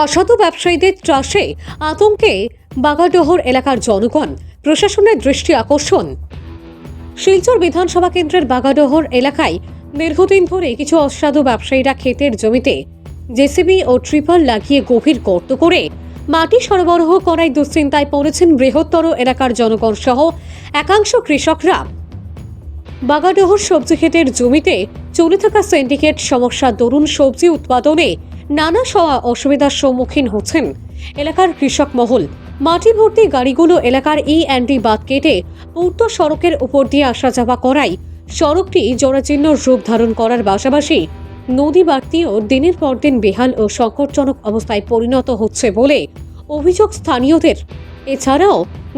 অসাধু ব্যবসায়ীদের ত্রাসে আতঙ্কে বাগাডোহর এলাকার জনগণ, প্রশাসনের দৃষ্টি আকর্ষণ। শিলচর বিধানসভা কেন্দ্রের বাগাডোহর এলাকায় দীর্ঘদিন ধরে কিছু অসাধু ব্যবসায়ীরা ক্ষেতের জমিতে জেসিবি ও ট্রিপার লাগিয়ে গভীর গর্ত করে মাটি সরবরাহ করায় দুশ্চিন্তায় পড়েছেন বৃহত্তর এলাকার জনগণ সহ একাংশ কৃষকরা। বাগাডোহর সবজি ক্ষেতের জমিতে চলে থাকা সিন্ডিকেট সমস্যার দরুন সবজি উৎপাদনে নানা অসুবিধার সম্মুখীন হচ্ছেন এলাকার কৃষক মহল। মাটি ভর্তি গাড়িগুলো এলাকার E&D বাঁধ কেটে পূর্ত সড়কের উপর দিয়ে আসা যাওয়া করায় সড়কটি জরাজীর্ণ রূপ ধারণ করার পাশাপাশি নদী বাড়তিও দিনের পর দিন বেহাল ও সংকটজনক অবস্থায় পরিণত হচ্ছে বলে অভিযোগ স্থানীয়দের। এছাড়াও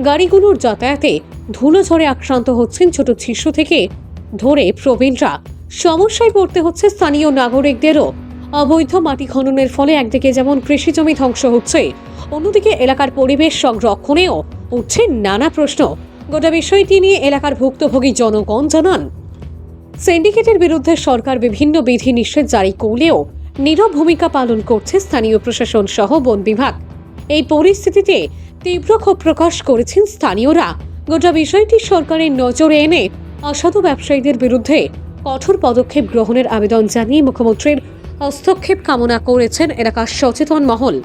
গাড়িগুলোর যাতায়াতে ধুলো ঝড়ে আক্রান্ত হচ্ছেন ছোট শিশু থেকে ধরে প্রবীণরা। সমস্যায় পড়তে হচ্ছে স্থানীয় নাগরিকদেরও। অবৈধ মাটি খননের ফলে একদিকে যেমন কৃষি জমি ধ্বংস হচ্ছে, অন্যদিকে এলাকার পরিবেশ সংরক্ষণেও উঠছে নানা প্রশ্ন। গোটা বিষয়টি নিয়ে এলাকার ভুক্তভোগী জনগণ জানান, সিন্ডিকেটের বিরুদ্ধে সরকার বিভিন্ন বিধি নিষেধ জারি করলেও নীরব ভূমিকা পালন করছে স্থানীয় প্রশাসন সহ বন বিভাগ। এই পরিস্থিতিতে তীব্র ক্ষোভ প্রকাশ করেছেন স্থানীয়রা। গোটা বিষয়টি সরকারের নজরে এনে অসাধু ব্যবসায়ীদের বিরুদ্ধে কঠোর পদক্ষেপ গ্রহণের আবেদন জানিয়ে মুখ্যমন্ত্রীর হস্তক্ষেপ কামনা করেছেন এলাকার সচেতন মহল।